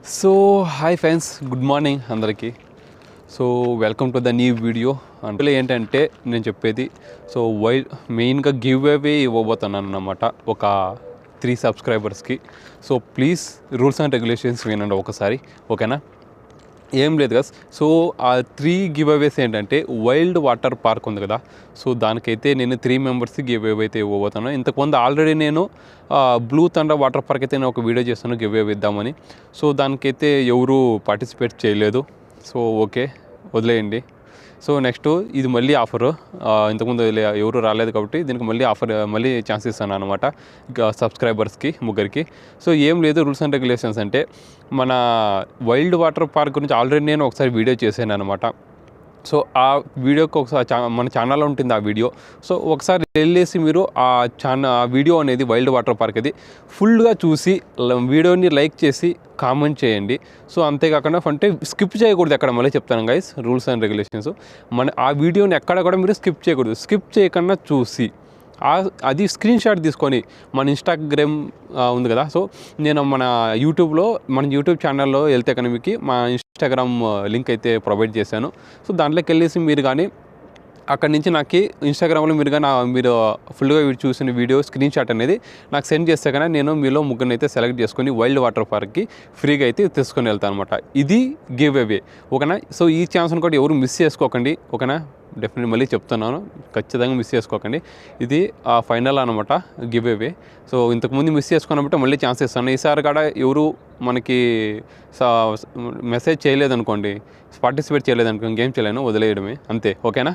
So hi friends, good morning అందరికీ. So welcome to the new video. అంటే ఏంటంటే నేను చెప్పేది మెయిన్గా గివ్ అవే ఇవ్వబోతున్నాను అన్నమాట ఒక 3 సబ్స్క్రైబర్స్కి. So please rules and regulations వినండి ఒకసారి, ఓకేనా? ఏం లేదు కదా. సో ఆ 3 గివ్ అవేస్ ఏంటంటే వైల్డ్ వాటర్ పార్క్ ఉంది కదా, సో దానికైతే నేను 3 మెంబర్స్కి గివ్ అవే అయితే ఇవ్వబోతున్నాను. ఇంతకుముందు ఆల్రెడీ నేను బ్లూ థండర్ వాటర్ పార్క్ అయితే నేను ఒక వీడియో చేస్తాను గివ్ అవే ఇద్దామని. సో దానికైతే ఎవరు పార్టిసిపేట్ చేయలేదు. సో ఓకే, వదిలేయండి. సో నెక్స్ట్ ఇది మళ్ళీ ఆఫరు, ఇంతకుముందు ఎవరు రాలేదు కాబట్టి దీనికి మళ్ళీ ఛాన్స్ ఇస్తాను అనమాట సబ్స్క్రైబర్స్కి ముగ్గురికి. సో ఏం లేదు, రూల్స్ అండ్ రెగ్యులేషన్స్ అంటే మన వైల్డ్ వాటర్ పార్క్ గురించి ఆల్రెడీ నేను ఒకసారి వీడియో చేశాను అనమాట. సో ఆ వీడియోకి ఒకసారి మన ఛానల్లో ఉంటుంది ఆ వీడియో. సో ఒకసారి వెళ్ళేసి మీరు ఆ వీడియో అనేది వైల్డ్ వాటర్ పార్క్ అది ఫుల్గా చూసి వీడియోని లైక్ చేసి కామెంట్ చేయండి. సో అంతేకాకుండా అంటే స్కిప్ చేయకూడదు ఎక్కడ, మళ్ళీ చెప్తాను గైస్ రూల్స్ అండ్ రెగ్యులేషన్స్. ఆ వీడియోని ఎక్కడ కూడా మీరు స్కిప్ చేయకూడదు. స్కిప్ చేయకుండా చూసి అది స్క్రీన్ షాట్ తీసుకొని మన ఇన్స్టాగ్రామ్ ఉంది కదా, సో నేను మన యూట్యూబ్ ఛానల్లో వెళ్తే కనుక మీకు మా ఇన్స్టాగ్రామ్ లింక్ అయితే ప్రొవైడ్ చేశాను. సో దాంట్లోకి వెళ్ళేసి మీరు కానీ అక్కడి నుంచి నాకు ఇన్స్టాగ్రామ్లో మీరు ఫుల్గా చూసిన వీడియో స్క్రీన్ షాట్ అనేది నాకు సెండ్ చేస్తే కానీ నేను మీలో ముగ్గురిని అయితే సెలెక్ట్ చేసుకొని వైల్డ్ వాటర్ పార్క్కి ఫ్రీగా అయితే తీసుకొని వెళ్తాను అనమాట. ఇది గివ్ అవే, ఓకేనా? సో ఈ ఛాన్స్ని కూడా ఎవరు మిస్ చేసుకోకండి, ఓకేనా? డెఫినెట్లీ మళ్ళీ చెప్తున్నాను, ఖచ్చితంగా మిస్ చేసుకోకండి. ఇది ఫైనల్ అనమాట గివ్ అవే. సో ఇంతకుముందు మిస్ చేసుకున్నప్పుడు మళ్ళీ ఛాన్స్ ఇస్తాను. ఈసారి కూడా ఎవరు మనకి మెసేజ్ చేయలేదనుకోండి, పార్టిసిపేట్ చేయలేదనుకోండి, గేమ్ చేయలేను, వదిలేయడమే అంతే, ఓకేనా?